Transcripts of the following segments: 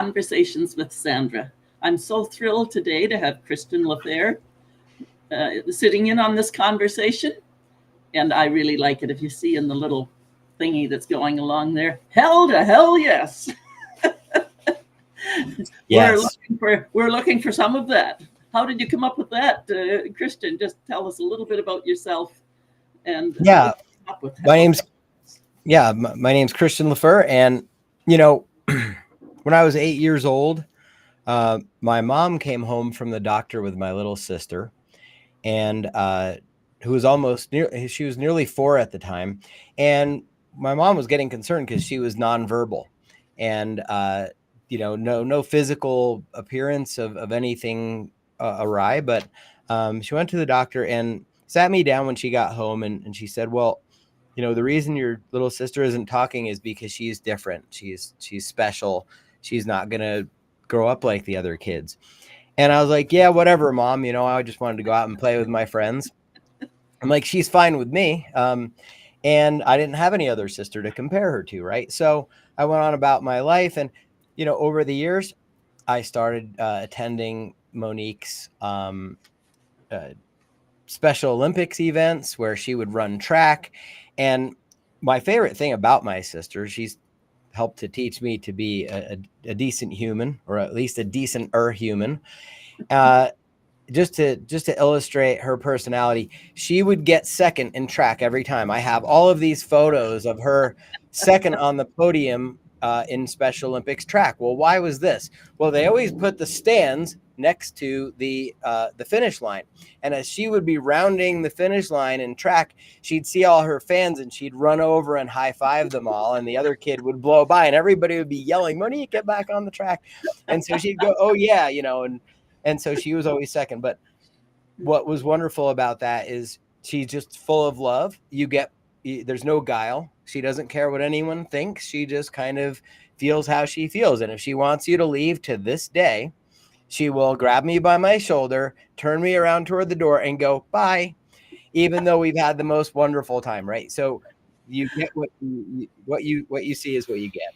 Conversations with Sandra. I'm so thrilled today to have Christian LeFer sitting in on this conversation, and I really like it. If you see in the little thingy that's going along there, hell to hell yes. Yes. We're looking for some of that. How did you come up with that, Christian? Just tell us a little bit about yourself and Yeah. up with My name's Christian LeFer, and when I was 8 years old, my mom came home from the doctor with my little sister, and who was she was nearly 4 at the time, and my mom was getting concerned because she was nonverbal, and no physical appearance of anything awry, but she went to the doctor and sat me down when she got home, and she said, well, the reason your little sister isn't talking is because she's different. She's special. She's not going to grow up like the other kids. And I was like, yeah, whatever, Mom. I just wanted to go out and play with my friends. I'm like, she's fine with me. And I didn't have any other sister to compare her to, right? So I went on about my life. And, over the years, I started attending Monique's Special Olympics events where she would run track. And my favorite thing about my sister, she's helped to teach me to be a decent human, or at least a decent-er human. Just to illustrate her personality, she would get second in track every time. I have all of these photos of her second on the podium in Special Olympics track. Well, why was this? Well, they always put the stands next to the finish line. And as she would be rounding the finish line in track, she'd see all her fans and she'd run over and high five them all. And the other kid would blow by and everybody would be yelling, Monique, get back on the track. And so she'd go, oh yeah, and so she was always second. But what was wonderful about that is she's just full of love. There's no guile. She doesn't care what anyone thinks. She just kind of feels how she feels. And if she wants you to leave, to this day, she will grab me by my shoulder, turn me around toward the door and go, bye, even though we've had the most wonderful time, right? So you get what you see is what you get.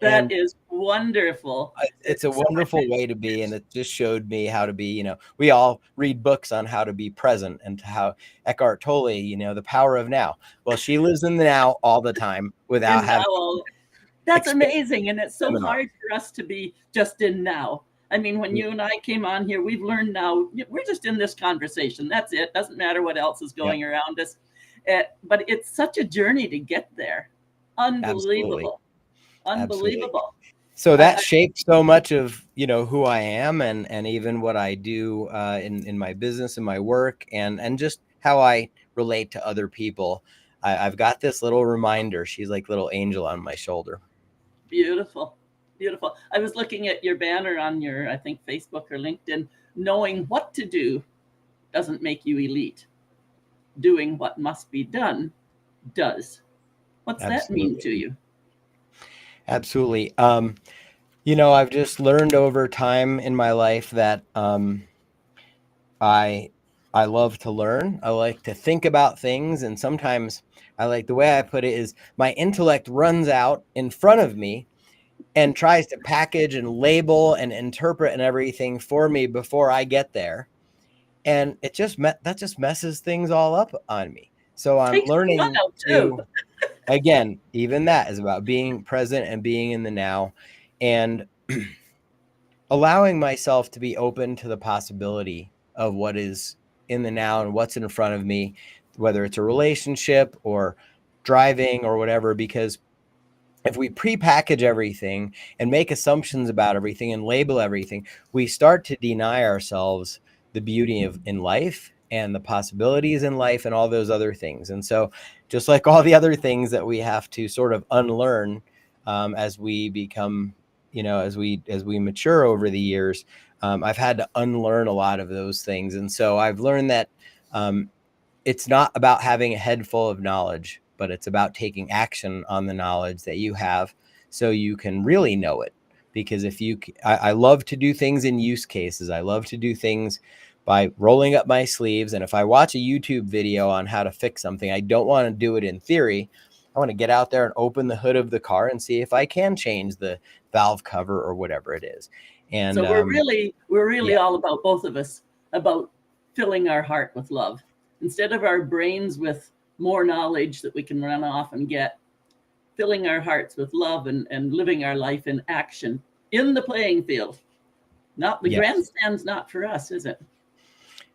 That is wonderful. It's a wonderful way to be. And it just showed me how to be, we all read books on how to be present and how Eckhart Tolle, the power of now. Well, she lives in the now all the time without having. That's amazing. And it's so hard for us to be just in now. I mean, when you and I came on here, we've learned now we're just in this conversation. That's it. Doesn't matter what else is going around us. But it's such a journey to get there. Unbelievable. Absolutely. Unbelievable. So that shaped so much of, who I am and even what I do in my business and my work and just how I relate to other people. I've got this little reminder. She's like little angel on my shoulder. Beautiful. Beautiful. I was looking at your banner on your, I think, Facebook or LinkedIn. Knowing what to do doesn't make you elite. Doing what must be done does. What's that mean to you? Absolutely. I've just learned over time in my life that I love to learn. I like to think about things. And sometimes the way I put it is my intellect runs out in front of me and tries to package and label and interpret and everything for me before I get there. And that just messes things all up on me. So I'm learning to, again, even that is about being present and being in the now and allowing myself to be open to the possibility of what is in the now and what's in front of me, whether it's a relationship or driving or whatever, because if we prepackage everything and make assumptions about everything and label everything, we start to deny ourselves the beauty in life and the possibilities in life and all those other things. And so just like all the other things that we have to sort of unlearn as we become, as we mature over the years, I've had to unlearn a lot of those things. And so I've learned that it's not about having a head full of knowledge, but it's about taking action on the knowledge that you have so you can really know it. Because I love to do things in use cases. I love to do things by rolling up my sleeves. And if I watch a YouTube video on how to fix something, I don't want to do it in theory. I want to get out there and open the hood of the car and see if I can change the valve cover or whatever it is. And so we're really all about, both of us, about filling our heart with love instead of our brains with more knowledge that we can run off and get. Filling our hearts with love and living our life in action in the playing field. Not the grandstand's not for us, is it?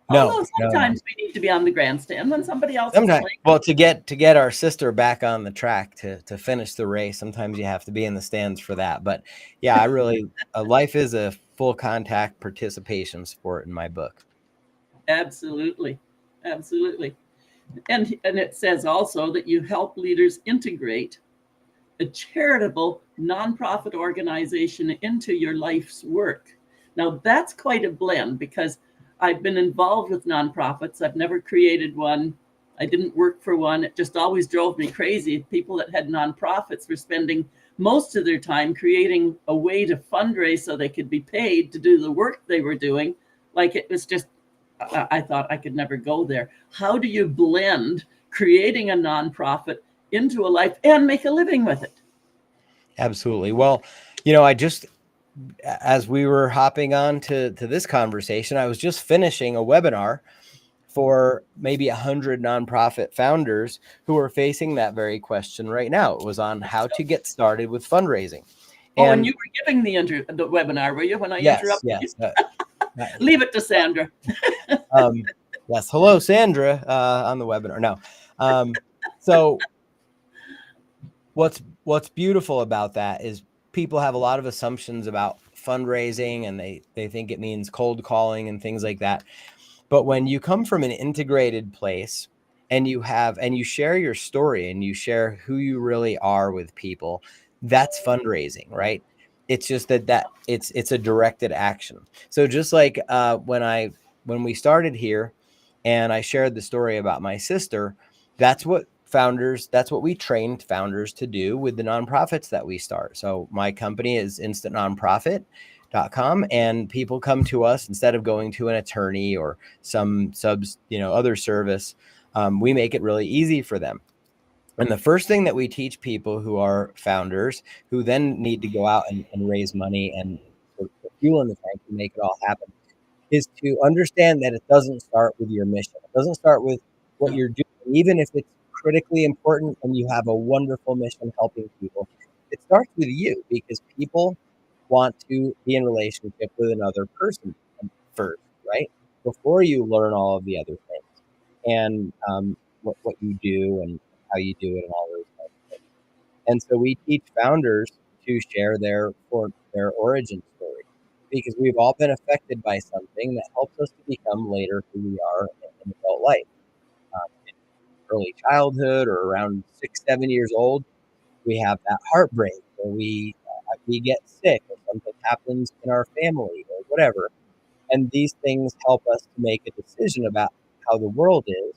Although sometimes we need to be on the grandstand when somebody else is playing. Well, to get our sister back on the track to finish the race, sometimes you have to be in the stands for that. But yeah, I really life is a full contact participation sport in my book. Absolutely. And it says also that you help leaders integrate a charitable nonprofit organization into your life's work. Now, that's quite a blend, because I've been involved with nonprofits. I've never created one. I didn't work for one. It just always drove me crazy. People that had nonprofits were spending most of their time creating a way to fundraise so they could be paid to do the work they were doing. Like, it was just, I thought I could never go there. How do you blend creating a nonprofit into a life and make a living with it? Absolutely. Well, I just, as we were hopping on to this conversation, I was just finishing a webinar for maybe 100 nonprofit founders who are facing that very question right now. It was on how to get started with fundraising. And you were giving the webinar, were you, when I interrupted you? Leave it to Sandra. Yes. Hello, Sandra, on the webinar. No. So what's beautiful about that is people have a lot of assumptions about fundraising, and they think it means cold calling and things like that. But when you come from an integrated place and you share your story and you share who you really are with people, that's fundraising, right? It's just that it's a directed action. So just like when we started here and I shared the story about my sister, that's what we trained founders to do with the nonprofits that we start. So my company is instantnonprofit.com, and people come to us instead of going to an attorney or some other service. We make it really easy for them. And the first thing that we teach people who are founders, who then need to go out and raise money and put fuel in the tank to make it all happen, is to understand that it doesn't start with your mission. It doesn't start with what you're doing, even if it's critically important and you have a wonderful mission helping people. It starts with you, because people want to be in relationship with another person first, right? Before you learn all of the other things and what you do and how you do it and all those kinds of things. And so we teach founders to share their origin story, because we've all been affected by something that helps us to become later who we are in adult life. In early childhood or around 6-7 years old, we have that heartbreak, or we get sick, or something happens in our family or whatever. And these things help us to make a decision about how the world is.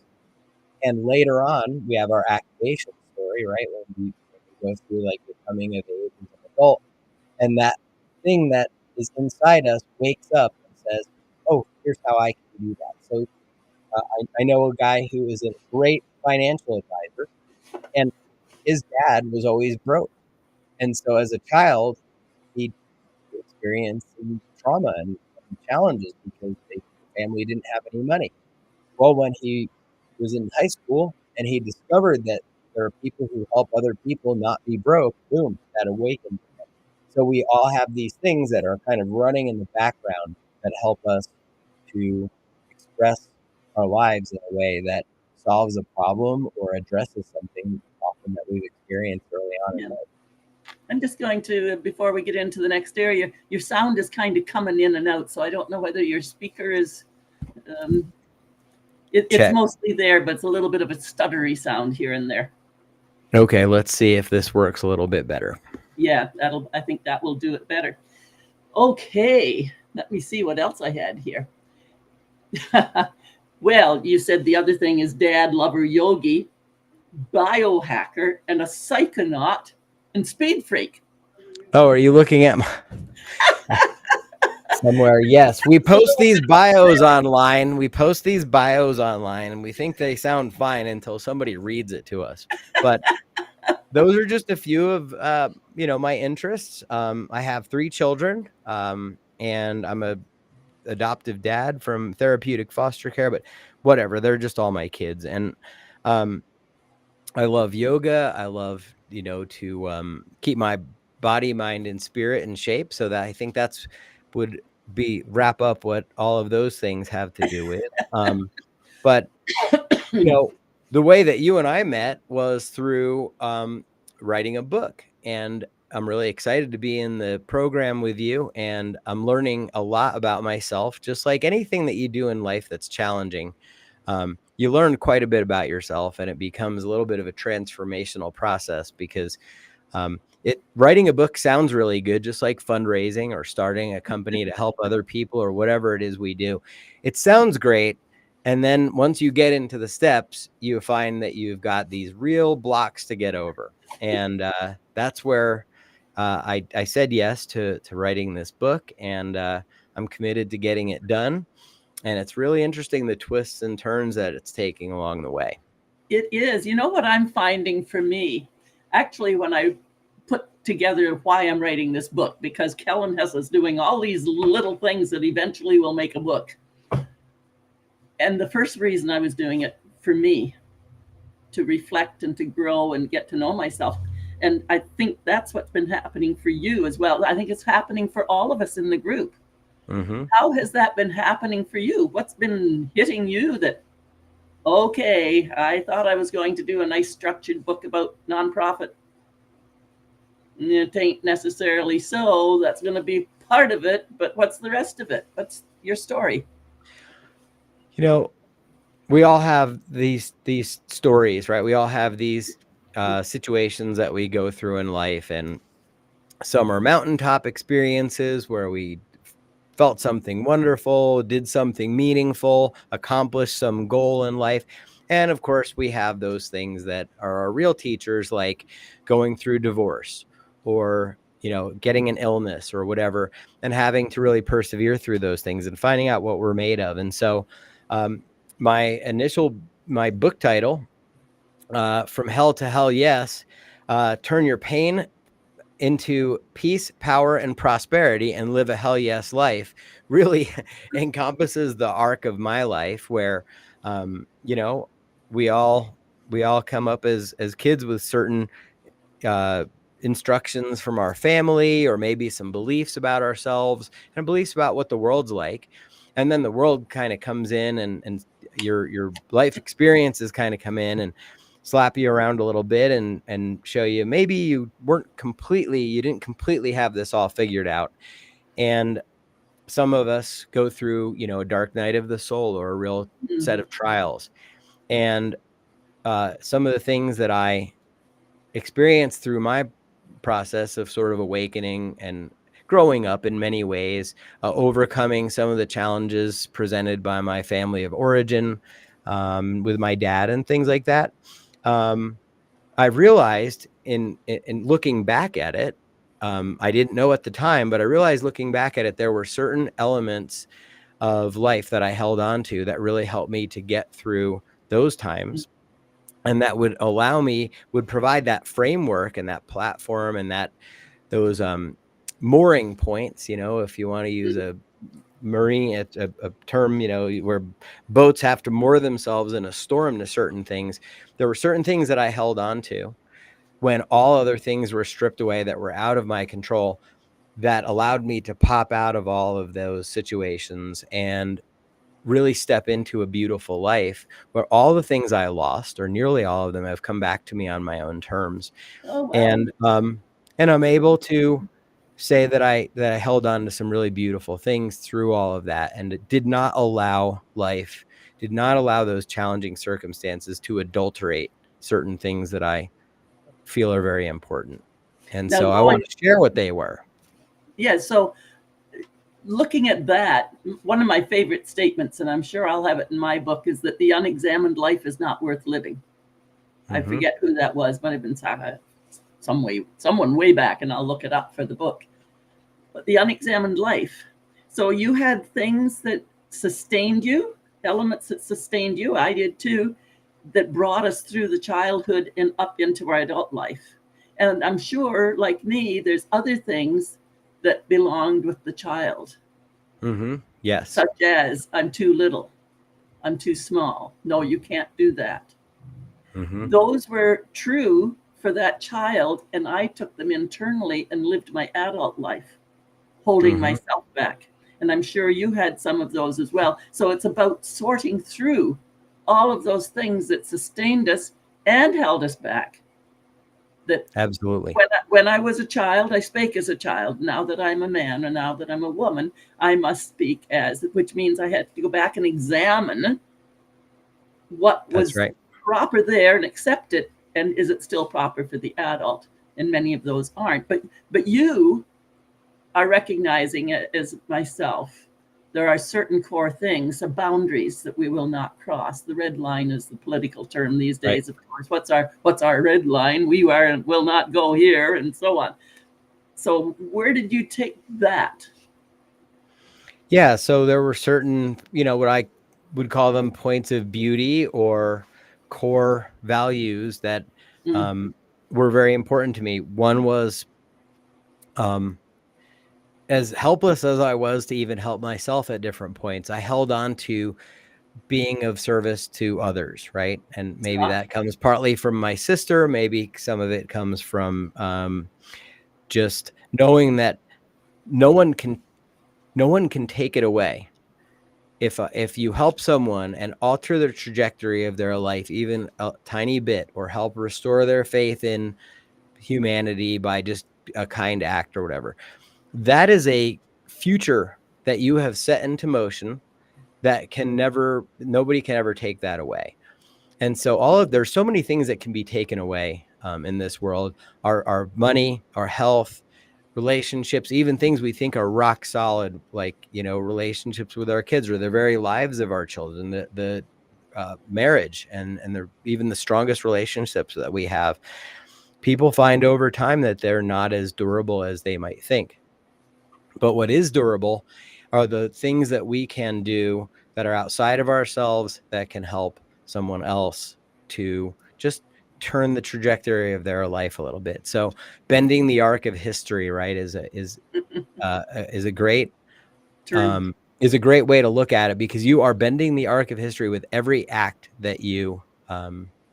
And later on, we have our activation story, right? When we go through like the coming of age as an adult, and that thing that is inside us wakes up and says, "Oh, here's how I can do that." So I know a guy who is a great financial advisor, and his dad was always broke. And so as a child, he experienced some trauma and challenges because the family didn't have any money. Well, when he was in high school and he discovered that there are people who help other people not be broke, boom, that awakened him. So we all have these things that are kind of running in the background that help us to express our lives in a way that solves a problem or addresses something often that we've experienced early on in life. I'm just going to, before we get into the next area, your sound is kind of coming in and out, so I don't know whether your speaker is, it's mostly there, but it's a little bit of a stuttery sound here and there. Okay, let's see if this works a little bit better. Yeah, I think that will do it better. Okay, let me see what else I had here. Well, you said the other thing is dad, lover, yogi, biohacker, and a psychonaut, and speed freak. Oh, are you looking at somewhere? Yes, we post these bios online. And we think they sound fine until somebody reads it to us. But those are just a few of, my interests. I have 3 children, and I'm a adoptive dad from therapeutic foster care, but whatever, they're just all my kids. And, um, I love yoga. I love, to keep my body, mind, and spirit in shape. So that I think that's would be wrap up what all of those things have to do with. But the way that you and I met was through writing a book, and I'm really excited to be in the program with you. And I'm learning a lot about myself, just like anything that you do in life that's challenging. You learn quite a bit about yourself, and it becomes a little bit of a transformational process because writing a book sounds really good, just like fundraising or starting a company to help other people or whatever it is we do. It sounds great. And then once you get into the steps, you find that you've got these real blocks to get over. And that's where I said yes to writing this book, and I'm committed to getting it done. And it's really interesting, the twists and turns that it's taking along the way. It is. You know what I'm finding for me? Actually, when I put together why I'm writing this book, because Kellen has us doing all these little things that eventually will make a book. And the first reason I was doing it for me, to reflect and to grow and get to know myself. And I think that's what's been happening for you as well. I think it's happening for all of us in the group. Mm-hmm. How has that been happening for you? What's been hitting you that, okay, I thought I was going to do a nice structured book about nonprofit. It ain't necessarily so. That's going to be part of it, but what's the rest of it? What's your story? We all have these stories, right? We all have these situations that we go through in life, and some are mountaintop experiences where we felt something wonderful, did something meaningful, accomplished some goal in life. And of course, we have those things that are our real teachers, like going through divorce or, getting an illness or whatever, and having to really persevere through those things and finding out what we're made of. And so my book title, From Hell to Hell Yes, turn your pain into peace, power, and prosperity and live a hell yes life, really encompasses the arc of my life where, we all come up as kids with certain instructions from our family, or maybe some beliefs about ourselves and beliefs about what the world's like. And then the world kind of comes in, and your life experiences kind of come in and slap you around a little bit and show you maybe you didn't completely have this all figured out. And some of us go through, a dark night of the soul or a real set of trials. And some of the things that I experienced through my process of sort of awakening and growing up in many ways, overcoming some of the challenges presented by my family of origin, with my dad and things like that. I realized in looking back at it, I didn't know at the time, but I realized looking back at it, there were certain elements of life that I held on to that really helped me to get through those times. And that would provide that framework and that platform and those mooring points, if you want to use a term, where boats have to moor themselves in a storm to certain things. There were certain things that I held on to when all other things were stripped away that were out of my control, that allowed me to pop out of all of those situations and really step into a beautiful life where all the things I lost, or nearly all of them, have come back to me on my own terms. Oh, wow. And I'm able to say that I held on to some really beautiful things through all of that, and it did not allow those challenging circumstances to adulterate certain things that I feel are very important. And so I want to share what they were. Yeah. So looking at that, one of my favorite statements, and I'm sure I'll have it in my book, is that the unexamined life is not worth living. Mm-hmm. I forget who that was, might have been someone way back, and I'll look it up for the book. But the unexamined life. So you had things that sustained you, elements that sustained you. I did too, that brought us through the childhood and up into our adult life. And I'm sure, like me, there's other things that belonged with the child. Yes. Such as, I'm too little, I'm too small. No, you can't do that. Those were true for that child, and I took them internally and lived my adult life, holding myself back. And I'm sure you had some of those as well. So it's about sorting through all of those things that sustained us and held us back. That Absolutely. when I was a child, I spake as a child. Now that I'm a man, and now that I'm a woman, I must speak as, which means I had to go back and examine what That's was right. proper there and accept it. And is it still proper for the adult? And many of those aren't. But you are recognizing it as myself. There are certain core things, the boundaries that we will not cross. The red line is the political term these days, of course. What's our red line? We are and will not go here, and so on. So where did you take that? Yeah. So there were certain, what I would call them points of beauty or core values that were very important to me. One was, as helpless as I was to even help myself at different points, I held on to being of service to others, right? And maybe that comes partly from my sister. Maybe some of it comes from just knowing that no one can take it away. If you help someone and alter the trajectory of their life even a tiny bit, or help restore their faith in humanity by just a kind act or whatever, that is a future that you have set into motion that nobody can ever take that away. And so there's so many things that can be taken away in this world, our money, our health, relationships, even things we think are rock solid, like, relationships with our kids or the very lives of our children, the marriage and even the strongest relationships that we have. People find over time that they're not as durable as they might think. But what is durable are the things that we can do that are outside of ourselves that can help someone else to just turn the trajectory of their life a little bit. So bending the arc of history, right, is a great way to look at it, because you are bending the arc of history with every act that you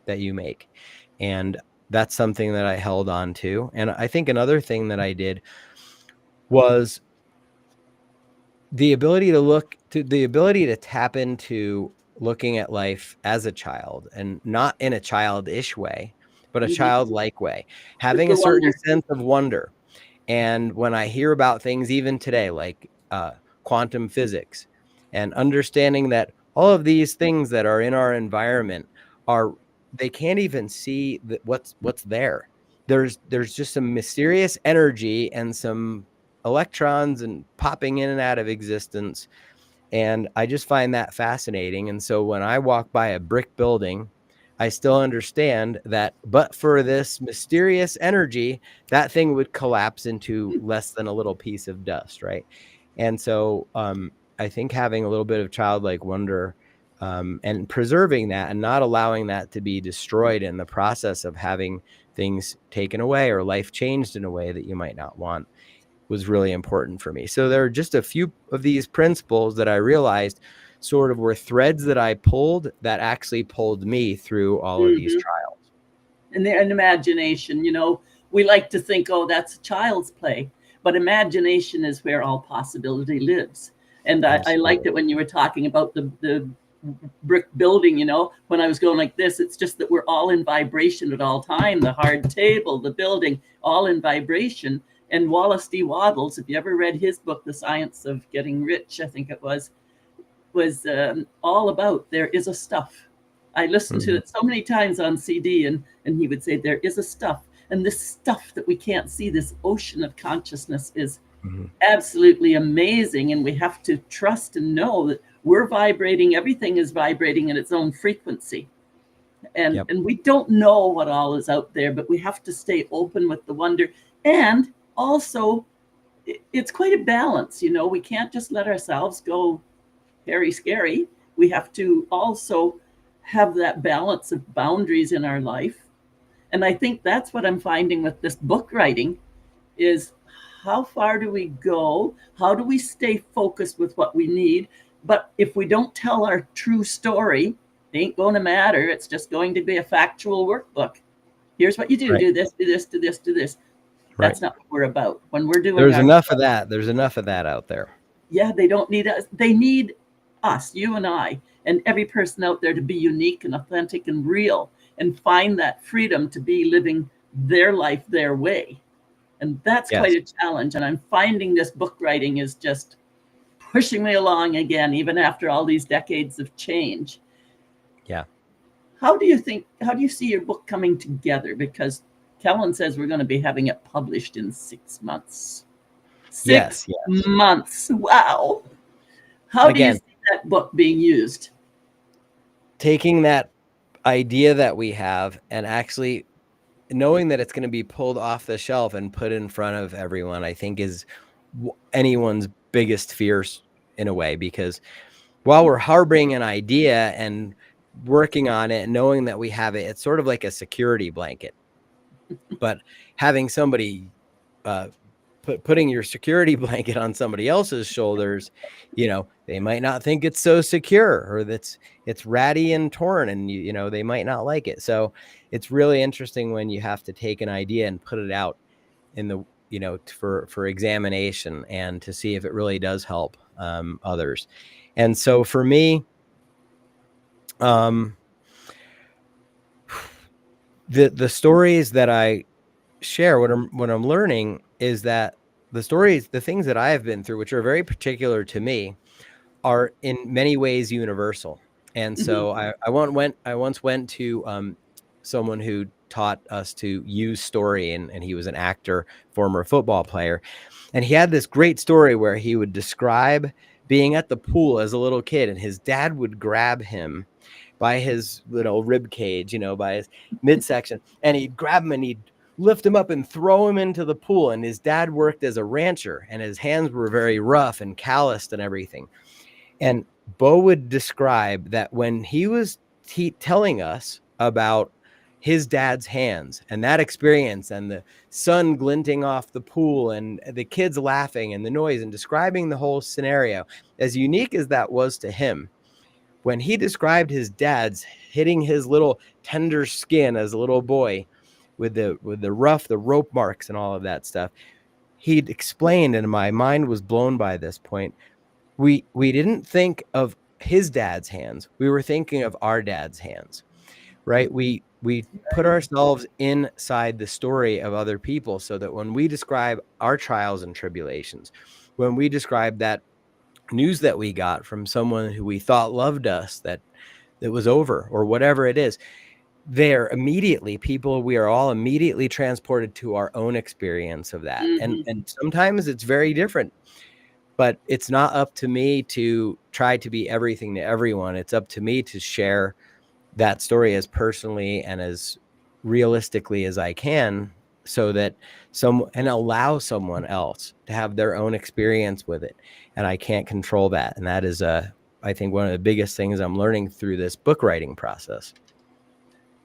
make. And that's something that I held on to. And I think another thing that I did was the ability to tap into looking at life as a child, and not in a childish way, but a childlike way, having a certain sense of wonder. And when I hear about things even today, like quantum physics, and understanding that all of these things that are in our environment they can't even see what's there. There's just some mysterious energy and some electrons and popping in and out of existence. And I just find that fascinating. And so when I walk by a brick building, I still understand that, but for this mysterious energy, that thing would collapse into less than a little piece of dust, right? And so I think having a little bit of childlike wonder and preserving that and not allowing that to be destroyed in the process of having things taken away or life changed in a way that you might not want was really important for me. So there are just a few of these principles that I realized sort of were threads that I pulled that actually pulled me through all of these trials. And an imagination, we like to think, oh, that's a child's play, but imagination is where all possibility lives. And I liked it when you were talking about the brick building, when I was going like this, it's just that we're all in vibration at all time. The hard table, the building, all in vibration. And Wallace D. Waddles, if you ever read his book, The Science of Getting Rich, I think it was all about there is a stuff. I listened to it so many times on CD, and he would say there is a stuff. And this stuff that we can't see, this ocean of consciousness, is absolutely amazing. And we have to trust and know that we're vibrating. Everything is vibrating in its own frequency. And we don't know what all is out there, but we have to stay open with the wonder. And also, it's quite a balance. We can't just let ourselves go very scary. We have to also have that balance of boundaries in our life. And I think that's what I'm finding with this book writing is how far do we go? How do we stay focused with what we need? But if we don't tell our true story, it ain't going to matter. It's just going to be a factual workbook. Here's what you do. Right. Do this, do this, do this, do this. Right. That's not what we're about. When we're doing There's enough of that. There's enough of that out there. Yeah, they don't need us. They need us, you and I, and every person out there to be unique and authentic and real and find that freedom to be living their life their way. And that's Yes. quite a challenge. And I'm finding this book writing is just pushing me along again, even after all these decades of change. Yeah. How do you see your book coming together? Because Kellen says we're going to be having it published in 6 months. Six months. Wow. How do you see that book being used? Taking that idea that we have and actually knowing that it's going to be pulled off the shelf and put in front of everyone, I think is anyone's biggest fears in a way, because while we're harboring an idea and working on it and knowing that we have it, it's sort of like a security blanket. But having somebody putting your security blanket on somebody else's shoulders, they might not think it's so secure, or that's it's ratty and torn, and they might not like it. So it's really interesting when you have to take an idea and put it out in the for examination and to see if it really does help others. And so for me, the stories that I share, what I'm learning is that the things that I have been through, which are very particular to me, are in many ways universal. And so I once went to someone who taught us to use story, and he was an actor, former football player. And he had this great story where he would describe being at the pool as a little kid, and his dad would grab him by his little rib cage, by his midsection, and he'd grab him and he'd lift him up and throw him into the pool. And his dad worked as a rancher, and his hands were very rough and calloused and everything. And Bo would describe that when he was telling us about his dad's hands and that experience and the sun glinting off the pool and the kids laughing and the noise, and describing the whole scenario, as unique as that was to him, when he described his dad's hitting his little tender skin as a little boy with the rope marks and all of that stuff, he'd explained, and my mind was blown by this point. We didn't think of his dad's hands. We were thinking of our dad's hands, right? We put ourselves inside the story of other people, so that when we describe our trials and tribulations, when we describe that news that we got from someone who we thought loved us, that was over, or whatever it is, we are all immediately transported to our own experience of that. And sometimes it's very different, but it's not up to me to try to be everything to everyone. It's up to me to share that story as personally and as realistically as I can, so that and allow someone else to have their own experience with it. And I can't control that. And that is I think one of the biggest things I'm learning through this book writing process.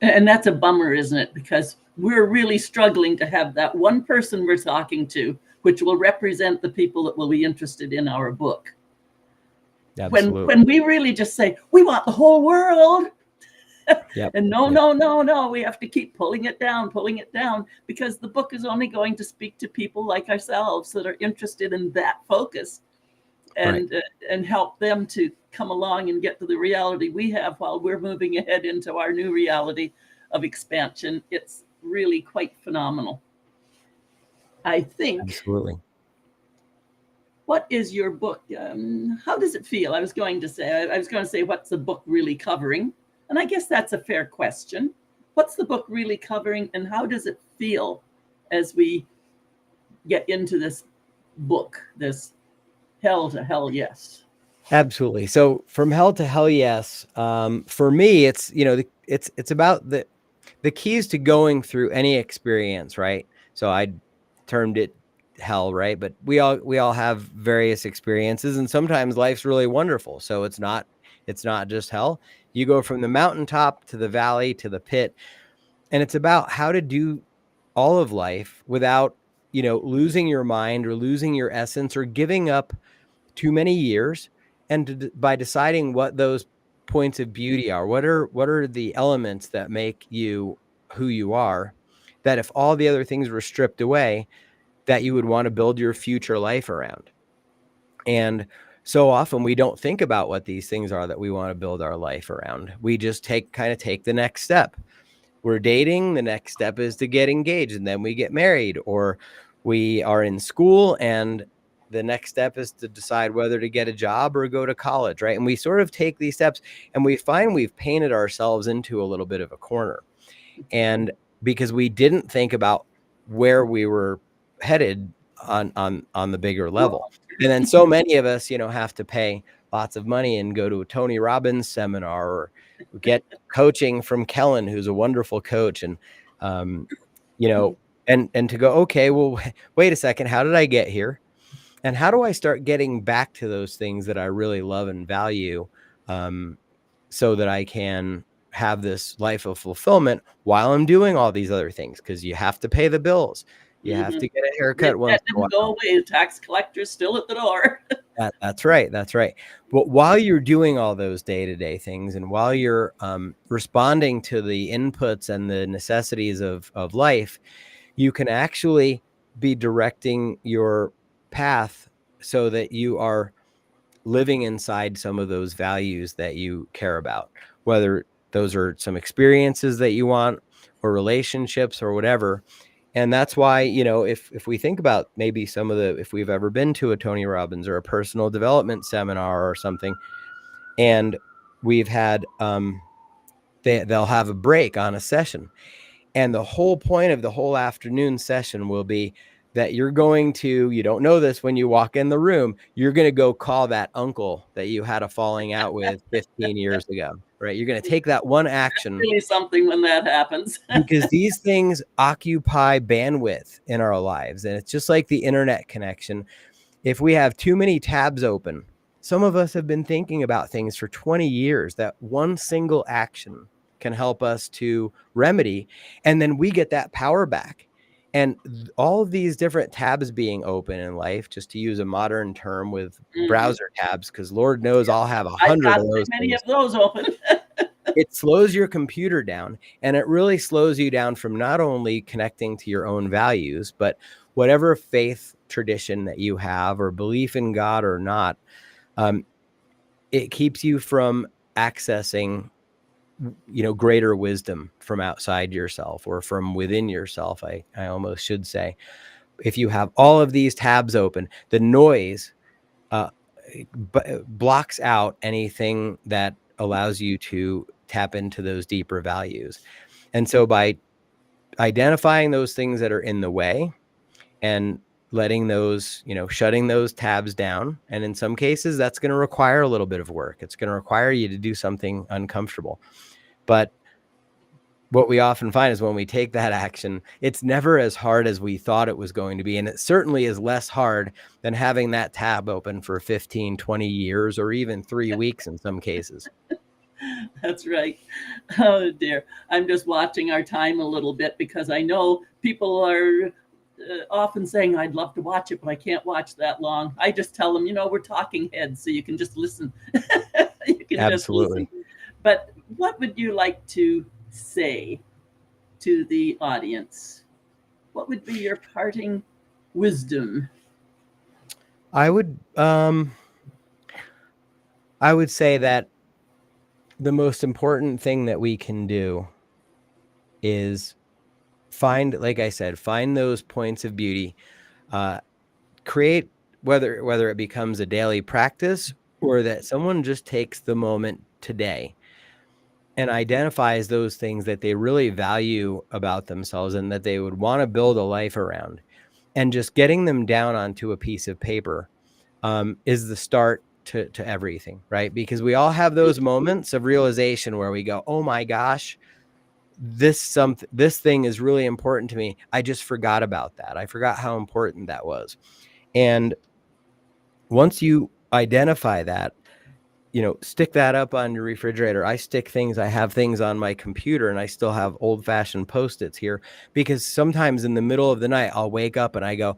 And that's a bummer, isn't it? Because we're really struggling to have that one person we're talking to, which will represent the people that will be interested in our book. Absolutely. When we really just say, we want the whole world. Yep. And no, we have to keep pulling it down, because the book is only going to speak to people like ourselves that are interested in that focus, and help them to come along and get to the reality we have while we're moving ahead into our new reality of expansion. It's really quite phenomenal, I think. Absolutely. What is your book? How does it feel? I was going to say, what's the book really covering? And I guess that's a fair question. What's the book really covering, and how does it feel as we get into this book, this Hell to Hell Yes? Absolutely. So from Hell to Hell Yes, for me, it's, it's about the keys to going through any experience, right? So I termed it hell, right? But we all have various experiences, and sometimes life's really wonderful. So it's not just hell. You go from the mountaintop to the valley to the pit, And it's about how to do all of life without, losing your mind or losing your essence or giving up too many years. And by deciding what those points of beauty are, what are the elements that make you who you are, that if all the other things were stripped away, that you would want to build your future life around. And so often we don't think about what these things are that we want to build our life around. We just take the next step. We're dating, the next step is to get engaged, and then we get married, or we are in school and the next step is to decide whether to get a job or go to college, right? And we sort of take these steps and we find we've painted ourselves into a little bit of a corner. And because we didn't think about where we were headed on the bigger level. And then so many of us, have to pay lots of money and go to a Tony Robbins seminar or get coaching from Kellen, who's a wonderful coach. And, and to go, okay, well, wait a second, how did I get here? And how do I start getting back to those things that I really love and value, so that I can have this life of fulfillment while I'm doing all these other things? Because you have to pay the bills. You have to get a haircut once in a while. Go away. The tax collector's still at the door. That's right. That's right. But while you're doing all those day-to-day things, and while you're responding to the inputs and the necessities of life, you can actually be directing your path so that you are living inside some of those values that you care about, whether those are some experiences that you want or relationships or whatever. And that's why, if we think about maybe if we've ever been to a Tony Robbins or a personal development seminar or something, and we've had, they'll have a break on a session. And the whole point of the whole afternoon session will be that you don't know this when you walk in the room, you're going to go call that uncle that you had a falling out with 15 years ago, right? You're going to take that one action. That's really something when that happens. Because these things occupy bandwidth in our lives. And it's just like the internet connection. If we have too many tabs open, some of us have been thinking about things for 20 years that one single action can help us to remedy, and then we get that power back. And all of these different tabs being open in life, just to use a modern term with browser tabs, because Lord knows I'll have 100 of those. Many of those open. It slows your computer down, and it really slows you down from not only connecting to your own values, but whatever faith tradition that you have or belief in God or not. It keeps you from accessing greater wisdom from outside yourself or from within yourself. I almost should say, if you have all of these tabs open, the noise blocks out anything that allows you to tap into those deeper values. And so by identifying those things that are in the way and letting those, shutting those tabs down. And in some cases, that's going to require a little bit of work. It's going to require you to do something uncomfortable. But what we often find is when we take that action, it's never as hard as we thought it was going to be. And it certainly is less hard than having that tab open for 15, 20 years, or even 3 weeks in some cases. That's right. Oh, dear. I'm just watching our time a little bit because I know people are often saying, I'd love to watch it, but I can't watch that long. I just tell them, we're talking heads, so you can just listen. You can Absolutely. just listen. But what would you like to say to the audience? What would be your parting wisdom? I would say that the most important thing that we can do is find those points of beauty, create, whether it becomes a daily practice or that someone just takes the moment today and identifies those things that they really value about themselves and that they would want to build a life around, and just getting them down onto a piece of paper is the start to everything, right? Because we all have those moments of realization where we go, oh my gosh, this thing is really important to me. I just forgot about that. I forgot how important that was. And once you identify that, stick that up on your refrigerator. I have things on my computer, and I still have old fashioned Post-its here, because sometimes in the middle of the night, I'll wake up and I go,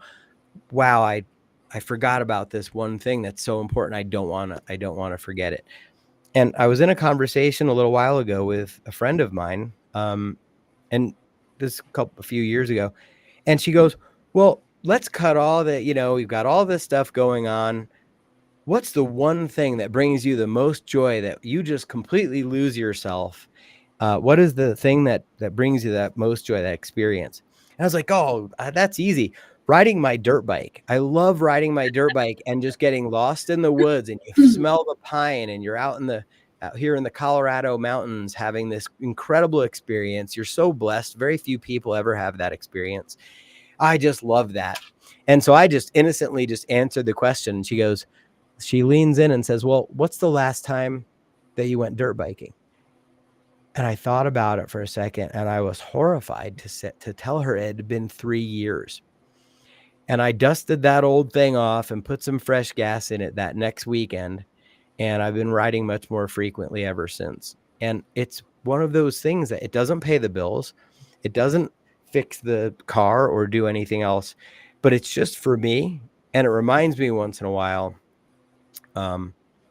wow, I forgot about this one thing that's so important. I don't want to forget it. And I was in a conversation a little while ago with a friend of mine, and this a few years ago, and she goes, well, let's cut all that, we've got all this stuff going on. What's the one thing that brings you the most joy, that you just completely lose yourself? What is the thing that brings you that most joy, that experience? And I was like, oh, that's easy. Riding my dirt bike. I love riding my dirt bike and just getting lost in the woods, and you smell the pine, and you're out here in the Colorado mountains having this incredible experience. You're so blessed. Very few people ever have that experience. I just love that. And so I just innocently just answered the question. And she leans in and says, well, what's the last time that you went dirt biking? And I thought about it for a second, and I was horrified to tell her it had been 3 years. And I dusted that old thing off and put some fresh gas in it that next weekend. And I've been riding much more frequently ever since. And it's one of those things that it doesn't pay the bills. It doesn't fix the car or do anything else, but it's just for me. And it reminds me once in a while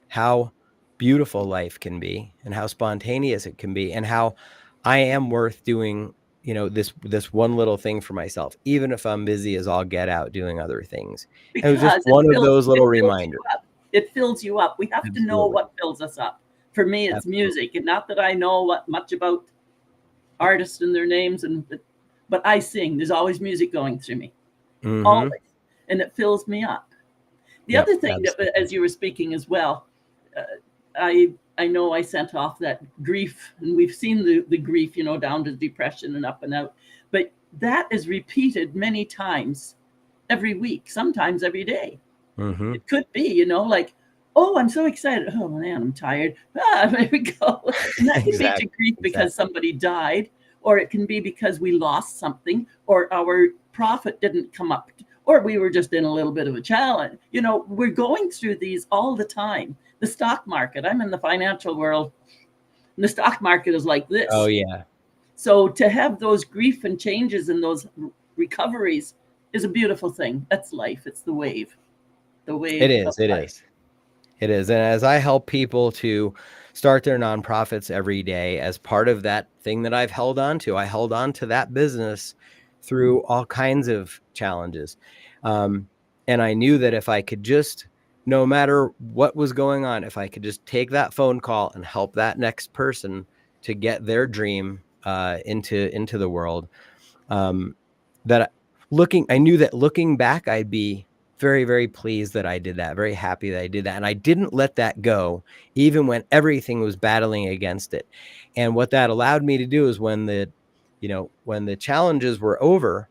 how beautiful life can be, and how spontaneous it can be, and how I am worth doing, this one little thing for myself, even if I'm busy as all get out doing other things. And it was just one of those little reminders. It fills you up. We have to know what fills us up. For me, it's music, and not that I know much about artists and their names, but I sing. There's always music going through me, always, and it fills me up. The other thing that, as you were speaking as well, I know I sent off that grief, and we've seen the grief, down to depression and up and out, but that is repeated many times every week, sometimes every day. It could be, like, oh, I'm so excited. Oh man, I'm tired. There we go. And that can be to grief because somebody died, or it can be because we lost something, or our profit didn't come up, or we were just in a little bit of a challenge. We're going through these all the time. The stock market, I'm in the financial world, and the stock market is like this. Oh, yeah. So to have those grief and changes and those recoveries is a beautiful thing. That's life. It's the wave. The wave. It is. It is. And as I help people to start their nonprofits every day, as part of that thing that I've held on to, I held on to that business through all kinds of challenges. And I knew that if I could just, no matter what was going on, if I could just take that phone call and help that next person to get their dream into the world, I knew that looking back, I'd be very, very pleased that I did that, very happy that I did that. And I didn't let that go, even when everything was battling against it. And what that allowed me to do is when the challenges were over,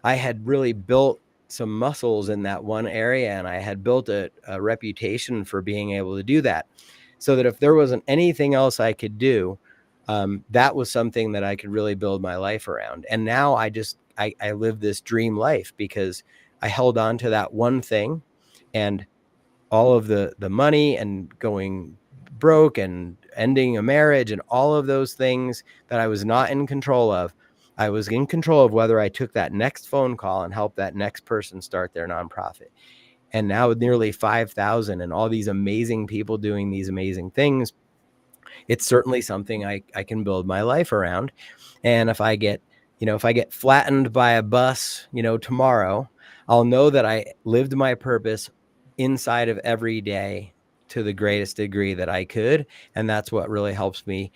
I had really built some muscles in that one area, and I had built a reputation for being able to do that, so that if there wasn't anything else I could do, that was something that I could really build my life around. And now I live this dream life because I held on to that one thing, and all of the money and going broke and ending a marriage and all of those things that I was not in control of. I was in control of whether I took that next phone call and helped that next person start their nonprofit. And now with nearly 5,000 and all these amazing people doing these amazing things, it's certainly something I can build my life around. And if I get flattened by a bus, tomorrow, I'll know that I lived my purpose inside of every day to the greatest degree that I could. And that's what really helps me,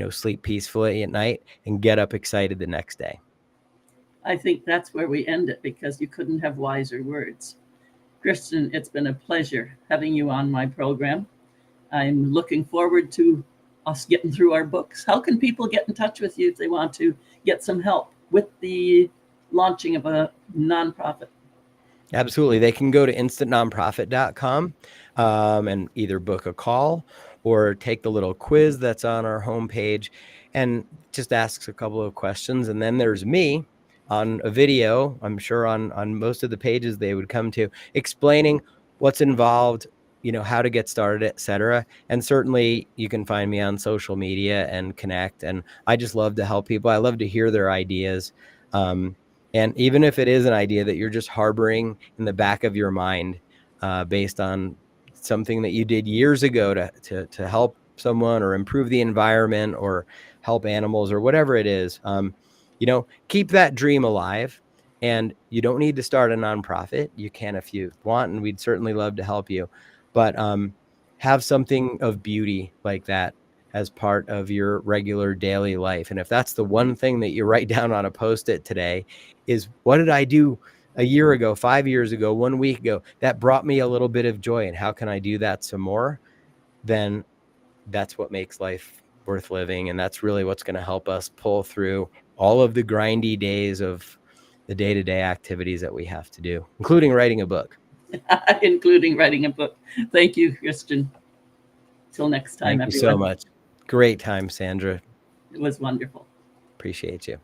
sleep peacefully at night and get up excited the next day. I think that's where we end it, because you couldn't have wiser words. Christian, it's been a pleasure having you on my program. I'm looking forward to us getting through our books. How can people get in touch with you if they want to get some help with the launching of a nonprofit? Absolutely. They can go to instantnonprofit.com and either book a call or take the little quiz that's on our homepage and just asks a couple of questions. And then there's me on a video, I'm sure on most of the pages they would come to, explaining what's involved, how to get started, etc. And certainly you can find me on social media and connect. And I just love to help people. I love to hear their ideas. And even if it is an idea that you're just harboring in the back of your mind, based on something that you did years ago to help someone or improve the environment or help animals or whatever it is, keep that dream alive. And you don't need to start a nonprofit. You can if you want, and we'd certainly love to help you. But have something of beauty like that as part of your regular daily life. And if that's the one thing that you write down on a Post-it today is, what did I do a year ago, 5 years ago, 1 week ago, that brought me a little bit of joy, and how can I do that some more? Then that's what makes life worth living. And that's really what's going to help us pull through all of the grindy days of the day-to-day activities that we have to do, including writing a book. Including writing a book. Thank you, Christian. Till next time, Thank everyone. You so much. Great time, Sandra. It was wonderful. Appreciate you.